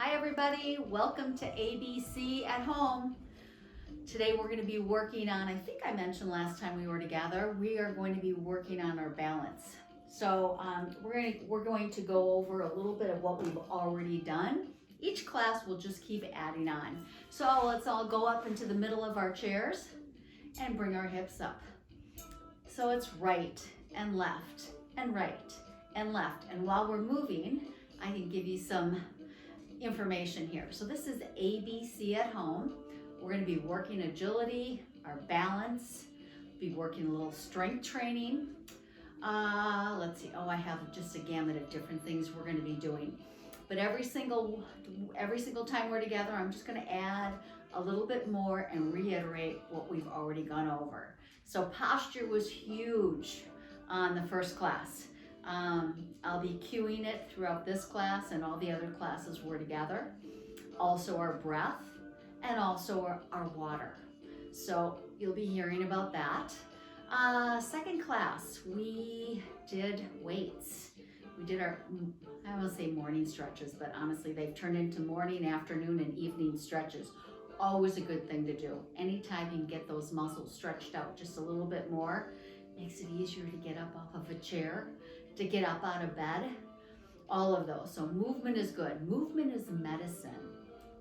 Hi everybody, welcome to ABC at Home. Today we're going to be working on, I think I mentioned last time we were together, we are going to be working on our balance. So we're going to go over a little bit of what we've already done. Each class will just keep adding on. So let's all go up into the middle of our chairs and bring our hips up. So it's right and left and right and left. And while we're moving, I can give you some information here. So this is ABC at Home. We're going to be working agility, our balance, be working a little strength training. Let's see. Oh, I have just a gamut of different things we're going to be doing. But every single time we're together, I'm just going to add a little bit more and reiterate what we've already gone over. So posture was huge on the first class. I'll be cueing it throughout this class and all the other classes we're together. Also our breath and also our water. So you'll be hearing about that. Second class, we did weights. We did our, I won't say morning stretches, but honestly, they've turned into morning, afternoon, and evening stretches. Always a good thing to do. Anytime you can get those muscles stretched out just a little bit more, makes it easier to get up off of a chair, to get up out of bed, all of those. So movement is good. Movement is medicine.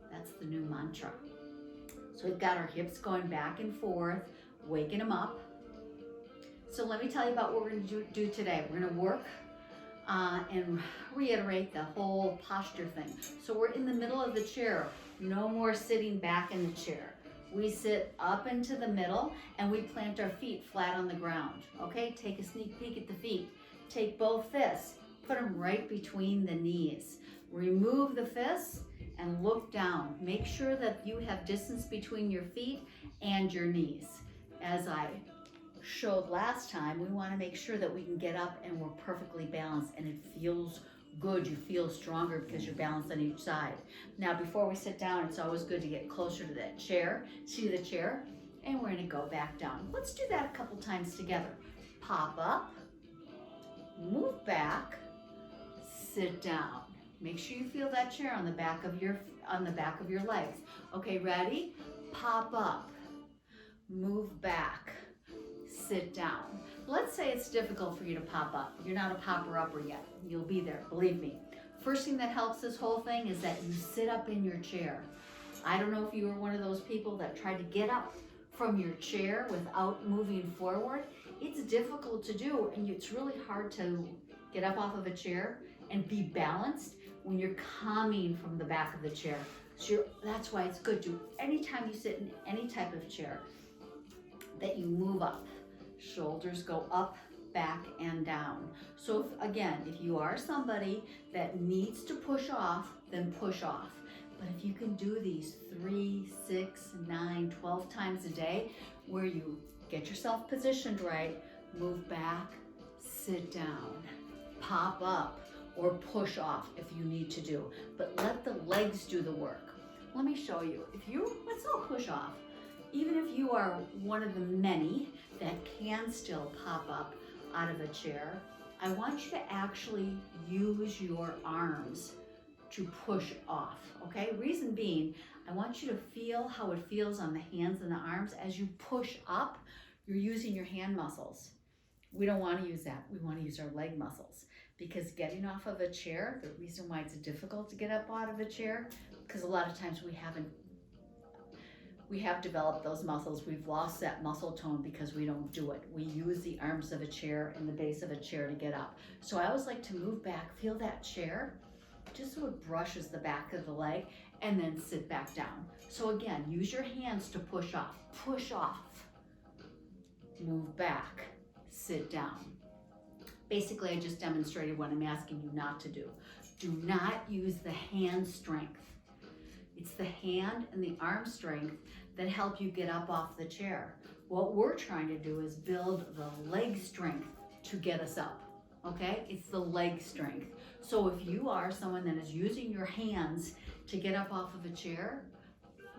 That's the new mantra. So we've got our hips going back and forth, waking them up. So let me tell you about what we're going to do today. We're going to work and reiterate the whole posture thing. So we're in the middle of the chair. No more sitting back in the chair. We sit up into the middle and we plant our feet flat on the ground. Okay, take a sneak peek at the feet. Take both fists, put them right between the knees. Remove the fists and look down. Make sure that you have distance between your feet and your knees. As I showed last time, we want to make sure that we can get up and we're perfectly balanced and it feels good. You feel stronger because you're balanced on each side. Now, before we sit down, it's always good to get closer to that chair, see the chair, and we're going to go back down. Let's do that a couple times together. Pop up, move back, sit down. Make sure you feel that chair on the back of your legs. Okay, ready? Pop up, move back, sit down. Let's say it's difficult for you to pop up. You're not a popper-upper yet. You'll be there, believe me. First thing that helps this whole thing is that you sit up in your chair. I don't know if you were one of those people that tried to get up from your chair without moving forward. It's difficult to do, and it's really hard to get up off of a chair and be balanced when you're coming from the back of the chair. So that's why it's good to, anytime you sit in any type of chair, that you move up. Shoulders go up, back, and down. So if you are somebody that needs to push off, then push off. But if you can do these 3, 6, 9, 12 times a day, where you get yourself positioned right, move back, sit down, pop up, or push off if you need to do. But let the legs do the work. Let me show you. Let's all push off. Even if you are one of the many that can still pop up out of a chair, I want you to actually use your arms to push off, okay? Reason being, I want you to feel how it feels on the hands and the arms. As you push up, you're using your hand muscles. We don't want to use that. We want to use our leg muscles, because getting off of a chair, the reason why it's difficult to get up out of a chair, because a lot of times we have developed those muscles. We've lost that muscle tone because we don't do it. We use the arms of a chair and the base of a chair to get up. So I always like to move back, feel that chair, just so it brushes the back of the leg, and then sit back down. So again, use your hands to push off, move back, sit down. Basically, I just demonstrated what I'm asking you not to do. Do not use the hand strength. It's the hand and the arm strength that help you get up off the chair. What we're trying to do is build the leg strength to get us up, okay? It's the leg strength. So if you are someone that is using your hands to get up off of a chair,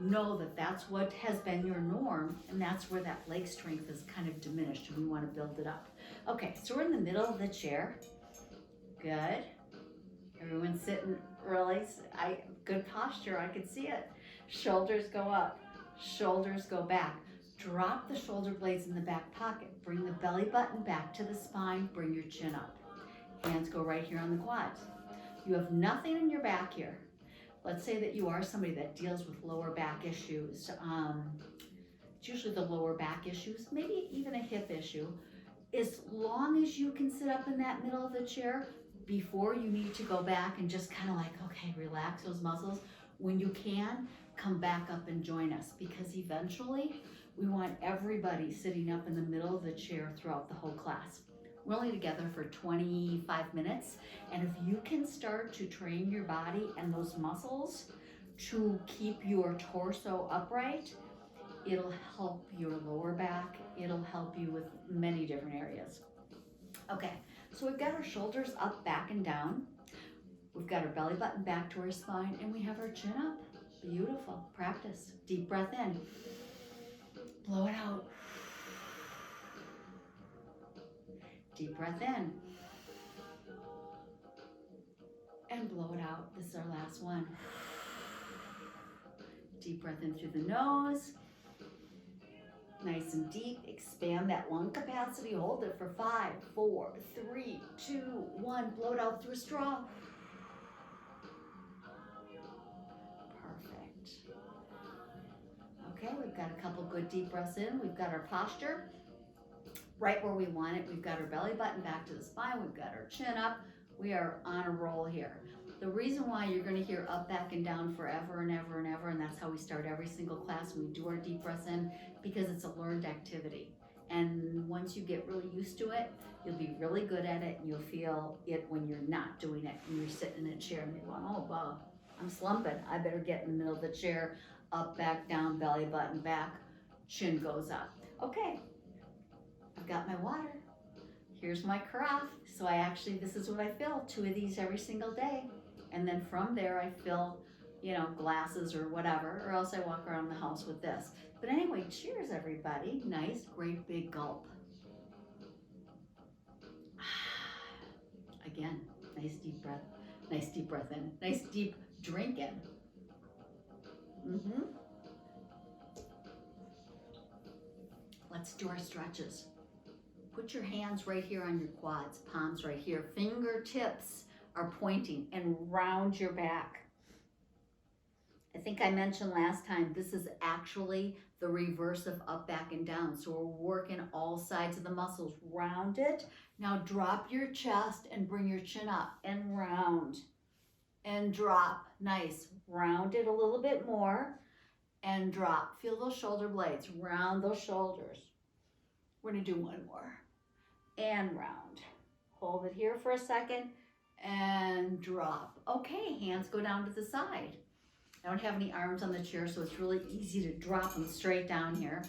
know that that's what has been your norm, and that's where that leg strength is kind of diminished, and we want to build it up. Okay, so we're in the middle of the chair. Good. Everyone's sitting really, good posture, I can see it. Shoulders go up, shoulders go back. Drop the shoulder blades in the back pocket. Bring the belly button back to the spine, bring your chin up. Hands go right here on the quads. You have nothing in your back here. Let's say that you are somebody that deals with lower back issues. It's usually the lower back issues, maybe even a hip issue. As long as you can sit up in that middle of the chair before you need to go back and just kind of like, okay, relax those muscles. When you can, come back up and join us, because eventually we want everybody sitting up in the middle of the chair throughout the whole class. We're only together for 25 minutes, and if you can start to train your body and those muscles to keep your torso upright, it'll help your lower back. It'll help you with many different areas. Okay, so we've got our shoulders up, back, and down. We've got our belly button back to our spine, and we have our chin up. Beautiful. Practice. Deep breath in. Blow it out. Deep breath in. And blow it out. This is our last one. Deep breath in through the nose. Nice and deep. Expand that lung capacity. Hold it for 5, 4, 3, 2, 1. Blow it out through a straw. Perfect. Okay, we've got a couple good deep breaths in. We've got our posture right where we want it. We've got our belly button back to the spine. We've got our chin up. We are on a roll here. The reason why you're going to hear up, back, and down forever and ever and ever, and that's how we start every single class when we do our deep breaths in, because it's a learned activity. And once you get really used to it, you'll be really good at it, and you'll feel it when you're not doing it, and you're sitting in a chair and you're going, oh, wow, I'm slumping. I better get in the middle of the chair. Up, back, down, belly button back, chin goes up. Okay, I've got my water. Here's my carafe. So this is what I fill, 2 of these every single day. And then from there I fill, glasses or whatever, or else I walk around the house with this. But anyway, cheers everybody. Nice, great big gulp. Again, nice deep breath. Nice deep breath in. Nice deep drink in. Let's do our stretches. Put your hands right here on your quads, palms right here. Fingertips are pointing, and round your back. I think I mentioned last time, this is actually the reverse of up, back, and down. So we're working all sides of the muscles. Round it. Now drop your chest and bring your chin up and round and drop. Nice. Round it a little bit more and drop. Feel those shoulder blades. Round those shoulders. We're going to do one more. And round. Hold it here for a second and drop. Okay, hands go down to the side. I don't have any arms on the chair, so it's really easy to drop them straight down here.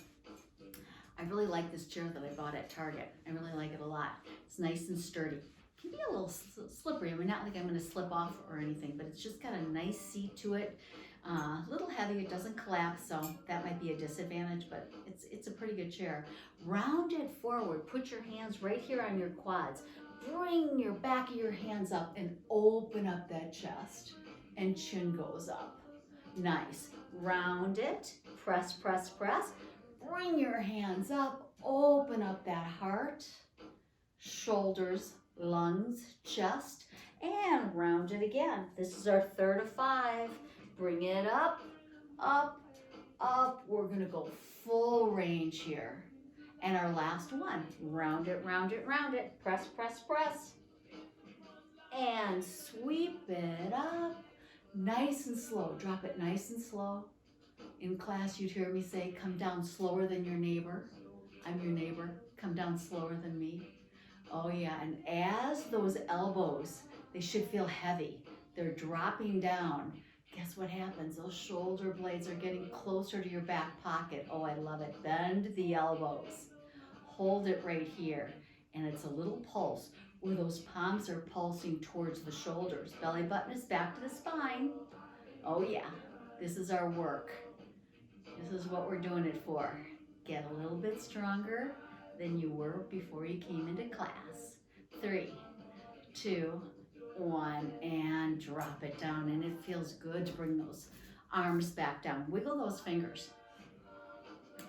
I really like this chair that I bought at Target. I really like it a lot. It's nice and sturdy. It can be a little slippery. I mean, not like I'm going to slip off or anything, but it's just got a nice seat to it. A little heavy, it doesn't collapse, so that might be a disadvantage, but it's a pretty good chair. Round it forward. Put your hands right here on your quads. Bring your back of your hands up and open up that chest, and chin goes up. Nice. Round it. Press, press, press. Bring your hands up. Open up that heart, shoulders, lungs, chest, and round it again. This is our third of 5. Bring it up, up, up. We're going to go full range here. And our last one, round it, round it, round it. Press, press, press. And sweep it up. Nice and slow. Drop it nice and slow. In class, you'd hear me say, come down slower than your neighbor. I'm your neighbor. Come down slower than me. Oh yeah, and as those elbows, they should feel heavy. They're dropping down. Guess what happens? Those shoulder blades are getting closer to your back pocket. Oh, I love it. Bend the elbows. Hold it right here. And it's a little pulse where those palms are pulsing towards the shoulders. Belly button is back to the spine. Oh yeah, this is our work. This is what we're doing it for. Get a little bit stronger than you were before you came into class. 3, 2, 1, and drop it down. And it feels good to bring those arms back down. Wiggle those fingers.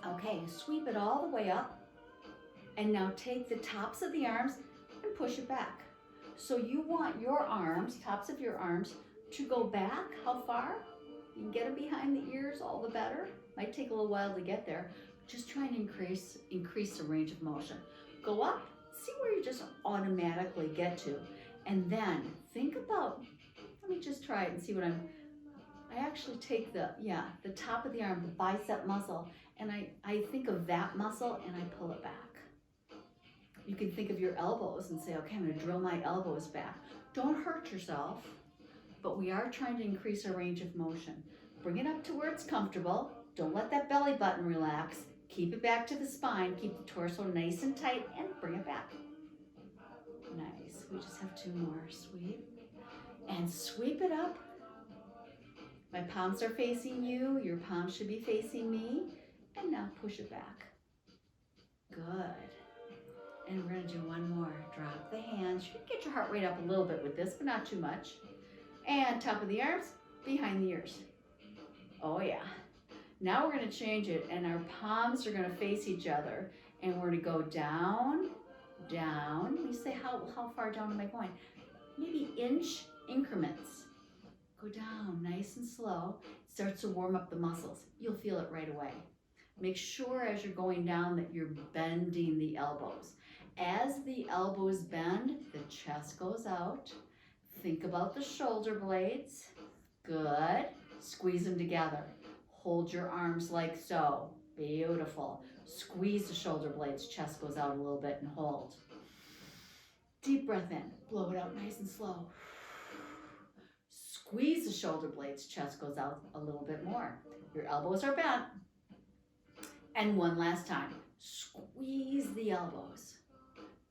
Okay, sweep it all the way up. And now take the tops of the arms and push it back. So you want your arms, tops of your arms, to go back. How far? You can get them behind the ears, all the better. Might take a little while to get there. Just try and increase the range of motion. Go up, see where you just automatically get to. And then think about, let me just try it and see what I actually take the top of the arm, the bicep muscle, and I think of that muscle and I pull it back. You can think of your elbows and say, okay, I'm gonna drill my elbows back. Don't hurt yourself, but we are trying to increase our range of motion. Bring it up to where it's comfortable. Don't let that belly button relax. Keep it back to the spine. Keep the torso nice and tight and bring it back. Nice, we just have 2 more. Sweep, and sweep it up. My palms are facing you. Your palms should be facing me. And now push it back. Good. And we're gonna do 1 more. Drop the hands. You can get your heart rate up a little bit with this, but not too much. And top of the arms, behind the ears. Oh yeah. Now we're gonna change it and our palms are gonna face each other and we're gonna go down, down. You say, how far down am I going? Maybe inch increments. Go down nice and slow. It starts to warm up the muscles. You'll feel it right away. Make sure as you're going down that you're bending the elbows. As the elbows bend, the chest goes out. Think about the shoulder blades. Good. Squeeze them together. Hold your arms like so. Beautiful. Squeeze the shoulder blades. Chest goes out a little bit and hold. Deep breath in. Blow it out nice and slow. Squeeze the shoulder blades. Chest goes out a little bit more. Your elbows are bent. And 1 last time. Squeeze the elbows.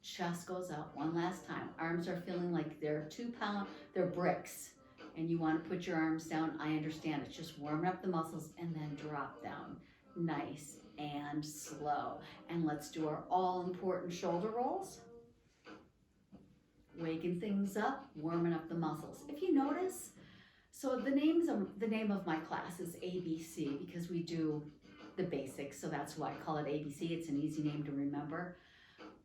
Chest goes out 1 last time. Arms are feeling like they're 2 pound, they're bricks. And you want to put your arms down. I understand. It's just warming up the muscles and then drop down. Nice and slow. And let's do our all-important shoulder rolls. Waking things up, warming up the muscles. If you notice, so the name of my class is ABC because we do the basics. So that's why I call it ABC. It's an easy name to remember.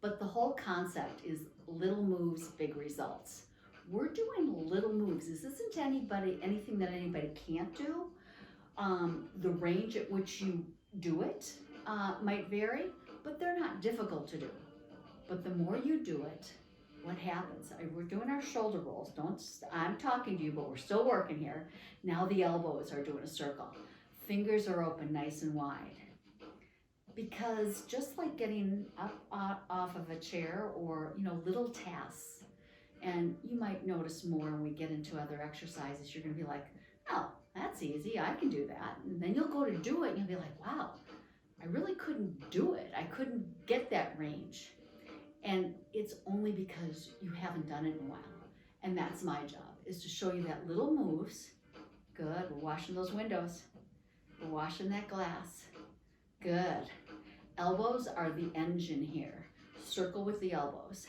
But the whole concept is little moves, big results. We're doing little moves. This isn't anything that anybody can't do. The range at which you do it might vary, but they're not difficult to do. But the more you do it, what happens? We're doing our shoulder rolls. I'm talking to you, but we're still working here. Now the elbows are doing a circle. Fingers are open nice and wide. Because just like getting up off of a chair or, little tasks, and you might notice more when we get into other exercises, you're gonna be like, oh, that's easy, I can do that. And then you'll go to do it and you'll be like, wow, I really couldn't do it. I couldn't get that range. And it's only because you haven't done it in a while. And that's my job, is to show you that little moves. Good, we're washing those windows. We're washing that glass. Good. Elbows are the engine here. Circle with the elbows.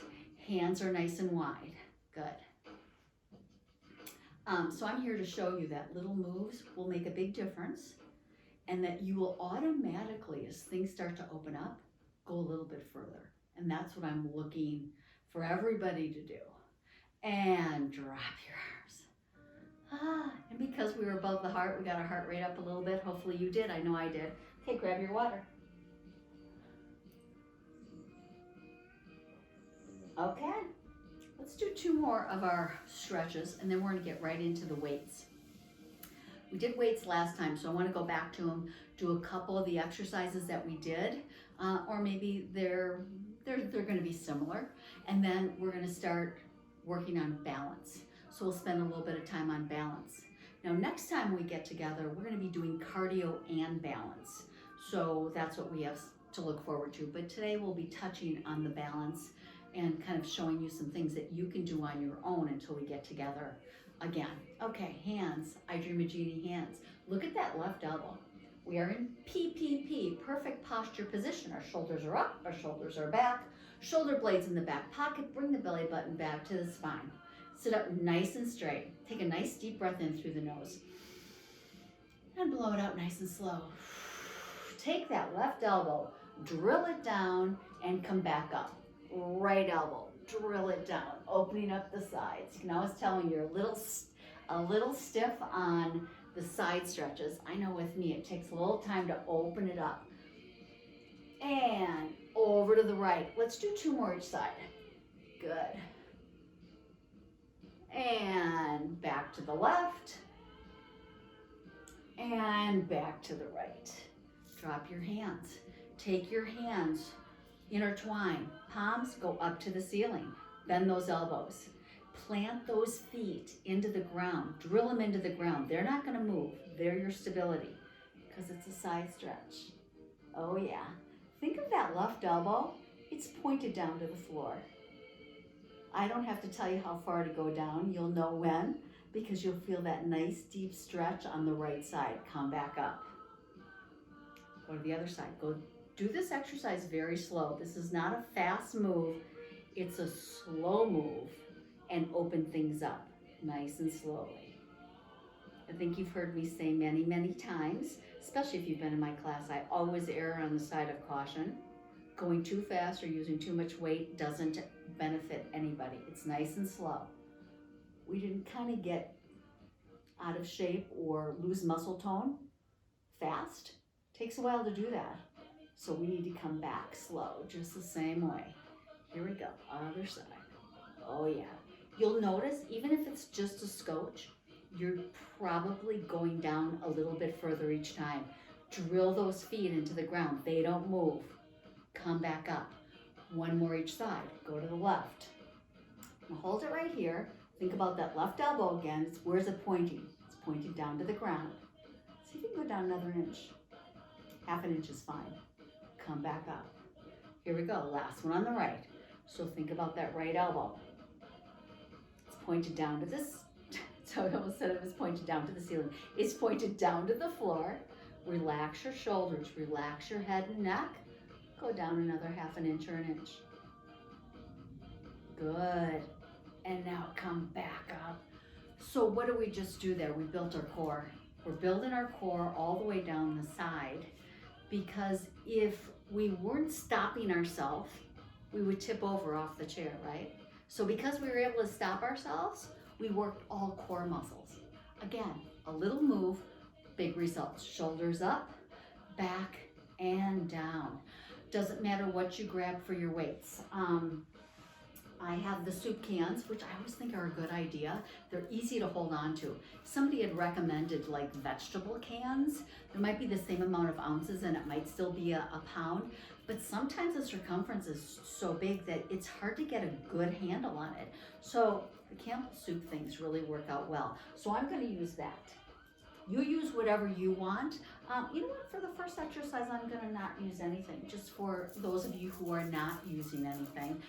Hands are nice and wide. Good. So I'm here to show you that little moves will make a big difference and that you will automatically, as things start to open up, go a little bit further. And that's what I'm looking for everybody to do. And drop your arms. And because we were above the heart, we got our heart rate up a little bit. Hopefully you did. I know I did. Okay, grab your water. Okay, let's do 2 more of our stretches and then we're gonna get right into the weights. We did weights last time, so I wanna go back to them, do a couple of the exercises that we did, or maybe they're gonna be similar. And then we're gonna start working on balance. So we'll spend a little bit of time on balance. Now, next time we get together, we're gonna be doing cardio and balance. So that's what we have to look forward to. But today we'll be touching on the balance and kind of showing you some things that you can do on your own until we get together again. Okay, hands, I Dream of Jeannie hands. Look at that left elbow. We are in PPP, perfect posture position. Our shoulders are up, our shoulders are back, shoulder blades in the back pocket, bring the belly button back to the spine. Sit up nice and straight. Take a nice deep breath in through the nose. And blow it out nice and slow. Take that left elbow, drill it down, and come back up. Right elbow, drill it down, opening up the sides. You can always tell when you're a little stiff on the side stretches. I know with me, it takes a little time to open it up. And over to the right. Let's do 2 more each side. Good. And back to the left. And back to the right. Drop your hands. Take your hands, intertwine. Palms go up to the ceiling. Bend those elbows. Plant those feet into the ground. Drill them into the ground. They're not going to move. They're your stability because it's a side stretch. Oh yeah. Think of that left elbow. It's pointed down to the floor. I don't have to tell you how far to go down. You'll know when, because you'll feel that nice deep stretch on the right side. Come back up. Go to the other side. Go do this exercise very slow. This is not a fast move. It's a slow move, and open things up nice and slowly. I think you've heard me say many, many times, especially if you've been in my class, I always err on the side of caution. Going too fast or using too much weight doesn't benefit anybody. It's nice and slow. We didn't kind of get out of shape or lose muscle tone fast. Takes a while to do that. So we need to come back slow, just the same way. Here we go, other side. Oh yeah. You'll notice, even if it's just a scotch, you're probably going down a little bit further each time. Drill those feet into the ground. They don't move. Come back up. 1 more each side. Go to the left. Now hold it right here. Think about that left elbow again. Where's it pointing? It's pointing down to the ground. See if you can go down another inch. 1/2 inch is fine. Come back up. Here we go. Last one on the right. So think about that right elbow. It's pointed down to this. So I almost said it was pointed down to the ceiling. It's pointed down to the floor. Relax your shoulders. Relax your head and neck. Go down another 1/2 inch or 1 inch. Good. And now come back up. So what did we just do there? We built our core. We're building our core all the way down the side, because if we weren't stopping ourselves, we would tip over off the chair, right? So because we were able to stop ourselves, we worked all core muscles. Again, a little move, big results. Shoulders up, back, and down. Doesn't matter what you grab for your weights. I have the soup cans, which I always think are a good idea. They're easy to hold on to. Somebody had recommended like vegetable cans. There might be the same amount of ounces and it might still be a pound, but sometimes the circumference is so big that it's hard to get a good handle on it. So the Campbell soup things really work out well. So I'm gonna use that. You use whatever you want. You know what, for the first exercise, I'm gonna not use anything. Just for those of you who are not using anything,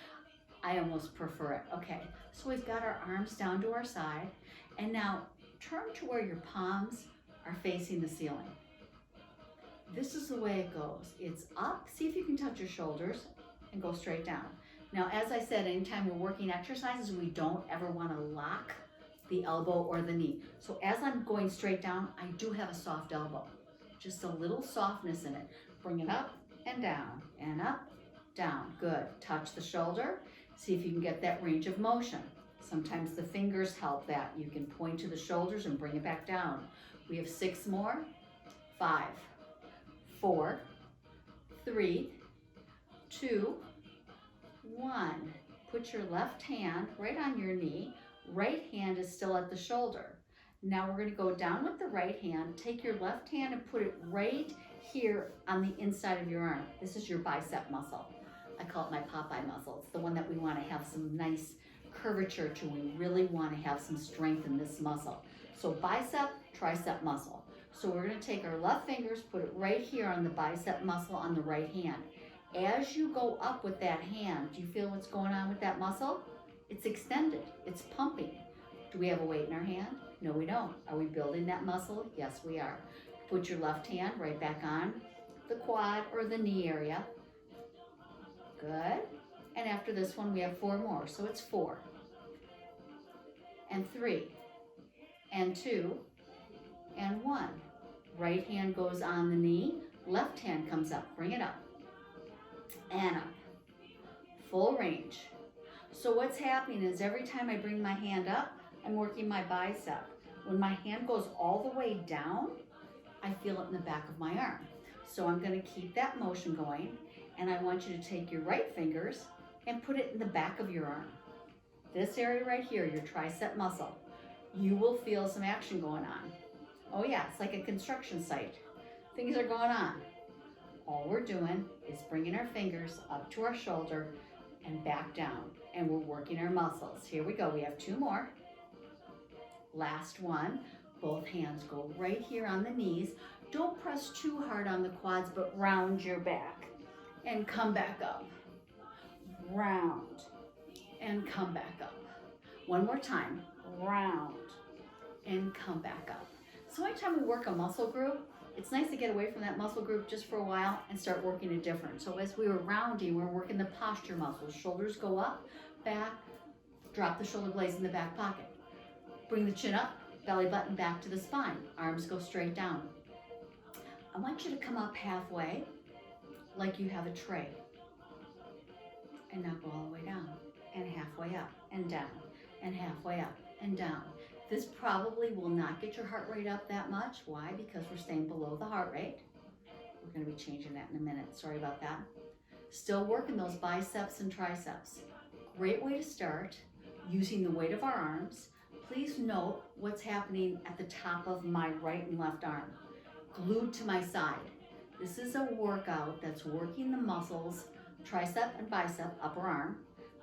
I almost prefer it. Okay, so we've got our arms down to our side, and now turn to where your palms are facing the ceiling. This is the way it goes. It's up, see if you can touch your shoulders, and go straight down. Now, as I said, anytime we're working exercises, we don't ever wanna lock the elbow or the knee. So as I'm going straight down, I do have a soft elbow. Just a little softness in it. Bring it up and down, and up, down. Good. Touch the shoulder. See if you can get that range of motion. Sometimes the fingers help that. You can point to the shoulders and bring it back down. We have 6 more. 5, 4, 3, 2, 1. Put your left hand right on your knee. Right hand is still at the shoulder. Now we're going to go down with the right hand. Take your left hand and put it right here on the inside of your arm. This is your bicep muscle. I call it my Popeye muscle. It's the one that we want to have some nice curvature to. We really want to have some strength in this muscle. So bicep, tricep muscle. So we're going to take our left fingers, put it right here on the bicep muscle on the right hand. As you go up with that hand, do you feel what's going on with that muscle? It's extended. It's pumping. Do we have a weight in our hand? No, we don't. Are we building that muscle? Yes, we are. Put your left hand right back on the quad or the knee area. Good. And after this one, we have 4 more. So it's 4, and 3, and 2, and 1. Right hand goes on the knee, left hand comes up, bring it up, and up. Full range. So what's happening is every time I bring my hand up, I'm working my bicep. When my hand goes all the way down, I feel it in the back of my arm. So I'm going to keep that motion going, and I want you to take your right fingers and put it in the back of your arm. This area right here, your tricep muscle, you will feel some action going on. Oh yeah, it's like a construction site. Things are going on. All we're doing is bringing our fingers up to our shoulder and back down, and we're working our muscles. Here we go, we have 2 more. Last one, both hands go right here on the knees. Don't press too hard on the quads, but round your back and come back up. Round and come back up. One more time, round and come back up. So anytime we work a muscle group, it's nice to get away from that muscle group just for a while and start working it different. So as we were rounding, we're working the posture muscles. Shoulders go up, back, drop the shoulder blades in the back pocket. Bring the chin up, belly button back to the spine. Arms go straight down. I want you to come up halfway like you have a tray. And now go all the way down, and halfway up, and down, and halfway up, and down. This probably will not get your heart rate up that much. Why? Because we're staying below the heart rate. We're going to be changing that in a minute. Sorry about that. Still working those biceps and triceps. Great way to start, using the weight of our arms. Please note what's happening at the top of my right and left arm, glued to my side. This is a workout that's working the muscles, tricep and bicep, upper arm,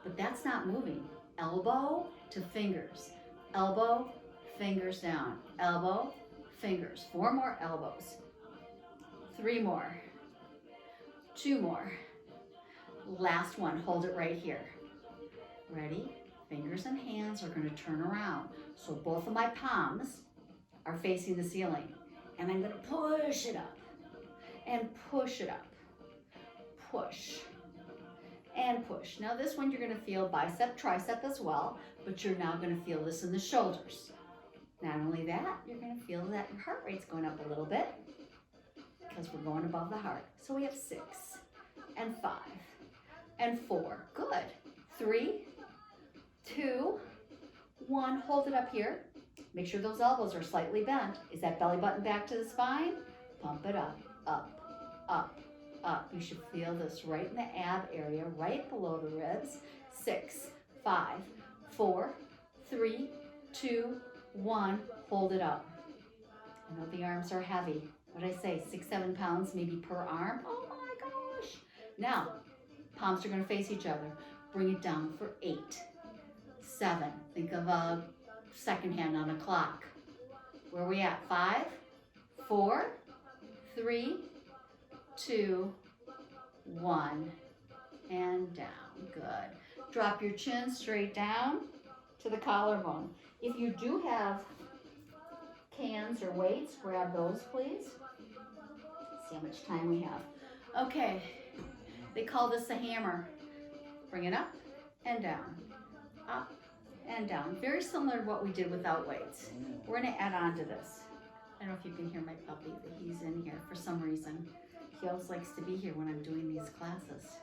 but that's not moving. Elbow to fingers. Elbow, fingers down. Elbow, fingers. 4 more elbows. 3 more. 2 more. Last one, hold it right here. Ready? Fingers and hands are going to turn around. So both of my palms are facing the ceiling. And I'm going to push it up. And push it up. Push. And push. Now this one you're going to feel bicep, tricep as well, but you're now going to feel this in the shoulders. Not only that, you're going to feel that your heart rate's going up a little bit because we're going above the heart. So we have 6 and 5 and 4. Good. 3, 2, 1. Hold it up here. Make sure those elbows are slightly bent. Is that belly button back to the spine? Pump it up, up, up, up. You should feel this right in the ab area, right below the ribs. 6, 5, 4, 3, 2, 1. Hold it up. I know the arms are heavy. What did I say? 6, 7 pounds maybe per arm. Oh my gosh. Now, palms are going to face each other. Bring it down for 8, 7. Think of a second hand on a clock. Where are we at? 5, 4, 3, 2, 1, and down. Good. Drop your chin straight down to the collarbone. If you do have cans or weights, grab those, please. See how much time we have. Okay, they call this a hammer. Bring it up and down, up and down. Very similar to what we did without weights. We're going to add on to this. I don't know if you can hear my puppy, but he's in here for some reason. He always likes to be here when I'm doing these classes.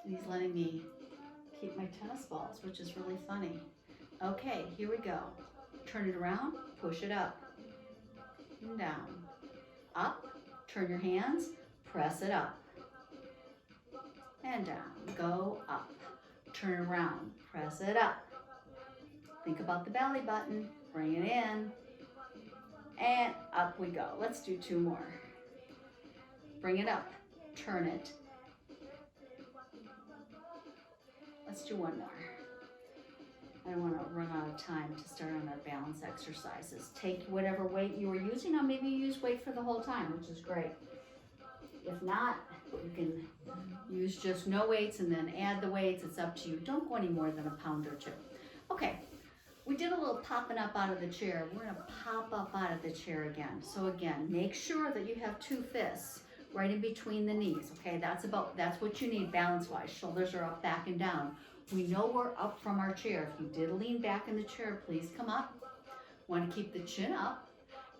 And he's letting me keep my tennis balls, which is really funny. Okay, here we go. Turn it around, push it up and down. Up, turn your hands, press it up and down. Go up, turn around, press it up. Think about the belly button, bring it in, and up we go. Let's do 2 more. Bring it up, turn it. Let's do 1 more. I don't want to run out of time to start on our balance exercises. Take whatever weight you were using, or maybe you use weight for the whole time, which is great. If not, you can use just no weights and then add the weights. It's up to you. Don't go any more than a pound or 2. Okay, we did a little popping up out of the chair. We're going to pop up out of the chair again. So again, make sure that you have 2 fists right in between the knees. Okay, that's what you need balance-wise. Shoulders are up, back, and down. We know we're up from our chair. If you did lean back in the chair, please come up. Want to keep the chin up,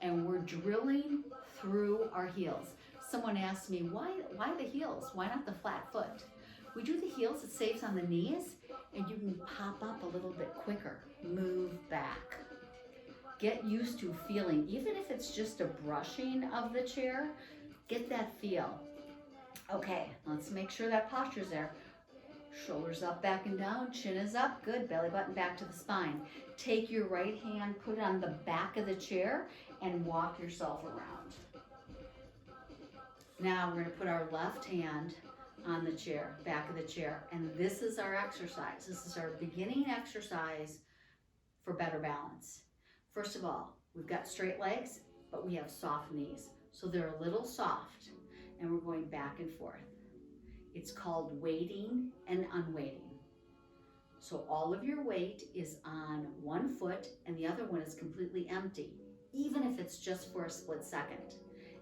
and we're drilling through our heels. Someone asked me, why the heels? Why not the flat foot? We do the heels, it saves on the knees, and you can pop up a little bit quicker. Move back. Get used to feeling, even if it's just a brushing of the chair, get that feel. Okay, let's make sure that posture's there. Shoulders up, back and down, chin is up, good, belly button back to the spine. Take your right hand, put it on the back of the chair, and walk yourself around. Now we're gonna put our left hand on the chair, back of the chair, and this is our exercise. This is our beginning exercise for better balance. First of all, we've got straight legs, but we have soft knees. So they're a little soft, and we're going back and forth. It's called weighting and unweighting. So all of your weight is on one foot and the other one is completely empty, even if it's just for a split second.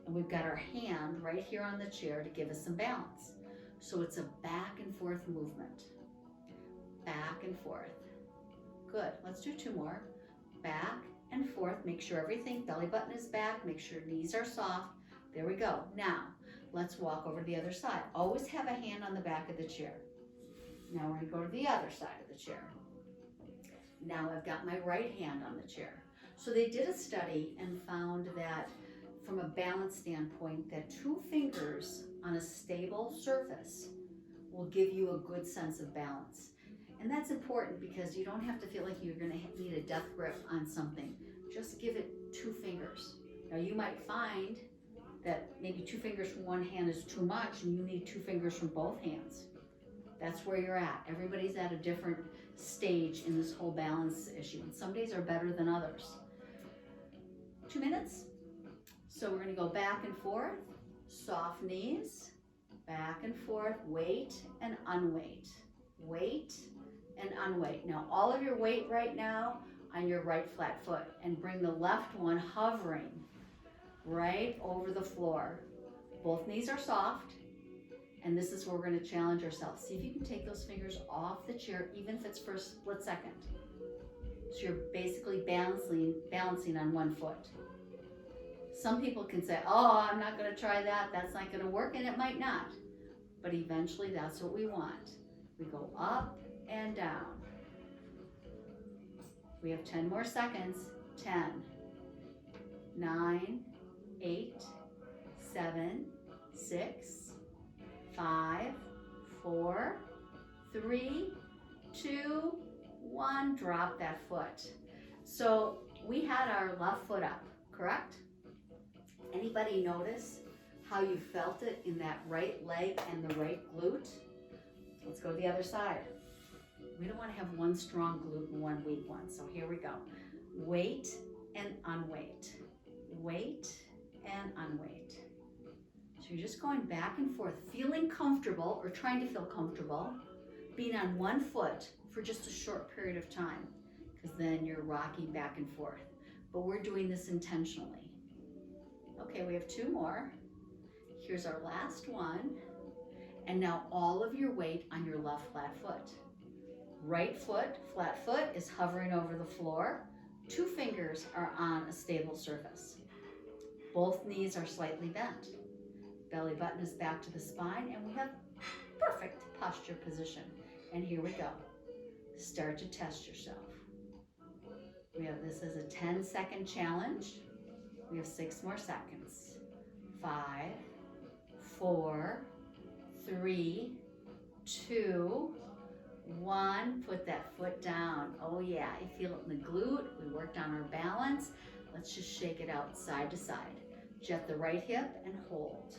And we've got our hand right here on the chair to give us some balance. So it's a back and forth movement. Back and forth. Good, let's do two more. Back and forth, make sure everything, belly button is back, make sure knees are soft. There we go. Now, let's walk over to the other side. Always have a hand on the back of the chair. Now we're gonna go to the other side of the chair. Now I've got my right hand on the chair. So they did a study and found that from a balance standpoint, that 2 fingers on a stable surface will give you a good sense of balance. And that's important because you don't have to feel like you're gonna need a death grip on something. Just give it 2 fingers. Now you might find that maybe 2 fingers from one hand is too much and you need 2 fingers from both hands. That's where you're at. Everybody's at a different stage in this whole balance issue, and some days are better than others. 2 minutes. So we're gonna go back and forth, soft knees, back and forth, weight and unweight, weight and unweight. Now all of your weight right now on your right flat foot, and bring the left one hovering right over the floor. Both knees are soft, and this is where we're going to challenge ourselves. See if you can take those fingers off the chair, even if it's for a split second. So you're basically balancing on one foot. Some people can say, oh, I'm not going to try that. That's not going to work, and it might not. But eventually that's what we want. We go up and down. We have 10 more seconds. 10, 9, 8, 7, 6, 5, 4, 3, 2, 1. Drop that foot. So we had our left foot up, correct? Anybody notice how you felt it in that right leg and the right glute? Let's go to the other side. We don't want to have one strong glute and one weak one. So here we go. Weight and unweight. Weight and unweight. So you're just going back and forth, feeling comfortable or trying to feel comfortable, being on one foot for just a short period of time, because then you're rocking back and forth. But we're doing this intentionally. Okay, we have 2 more. Here's our last one. And now all of your weight on your left flat foot. Right foot, flat foot, is hovering over the floor. 2 fingers are on a stable surface. Both knees are slightly bent. Belly button is back to the spine, and we have perfect posture position. And here we go. Start to test yourself. We have this as a 10-second challenge. We have 6 more seconds. 5, 4, 3, 2, 1. Put that foot down. Oh yeah, I feel it in the glute. We worked on our balance. Let's just shake it out side to side. Jet the right hip and hold.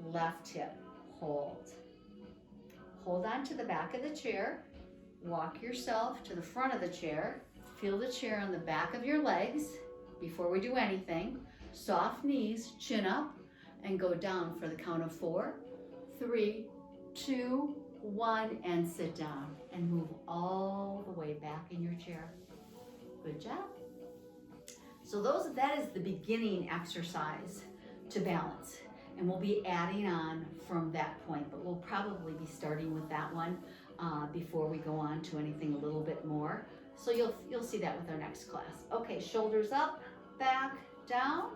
Left hip, hold. Hold on to the back of the chair. Walk yourself to the front of the chair. Feel the chair on the back of your legs before we do anything. Soft knees, chin up, and go down for the count of 4, 3, 2, 1, and sit down. And move all the way back in your chair. Good job. So that is the beginning exercise to balance. And we'll be adding on from that point, but we'll probably be starting with that one before we go on to anything a little bit more. So you'll see that with our next class. Okay, shoulders up, back, down.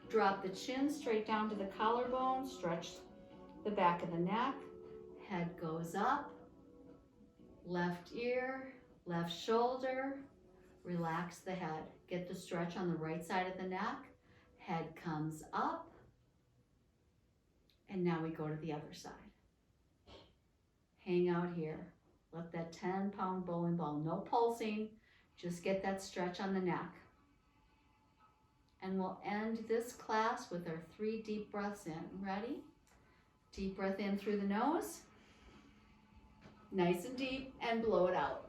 Drop the chin straight down to the collarbone. Stretch the back of the neck. Head goes up. Left ear, left shoulder. Relax the head. Get the stretch on the right side of the neck. Head comes up. And now we go to the other side. Hang out here. Let that 10-pound bowling ball, no pulsing, just get that stretch on the neck. And we'll end this class with our 3 deep breaths in. Ready? Deep breath in through the nose. Nice and deep, and blow it out.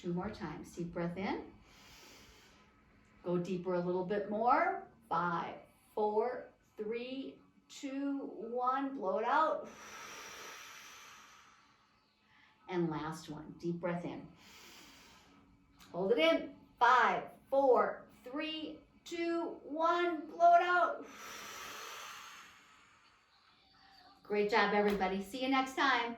2 more times. Deep breath in. Go deeper a little bit more. 5, 4, 3, 2, 1. Blow it out. And last one. Deep breath in. Hold it in. 5, 4, 3, 2, 1. Blow it out. Great job, everybody. See you next time.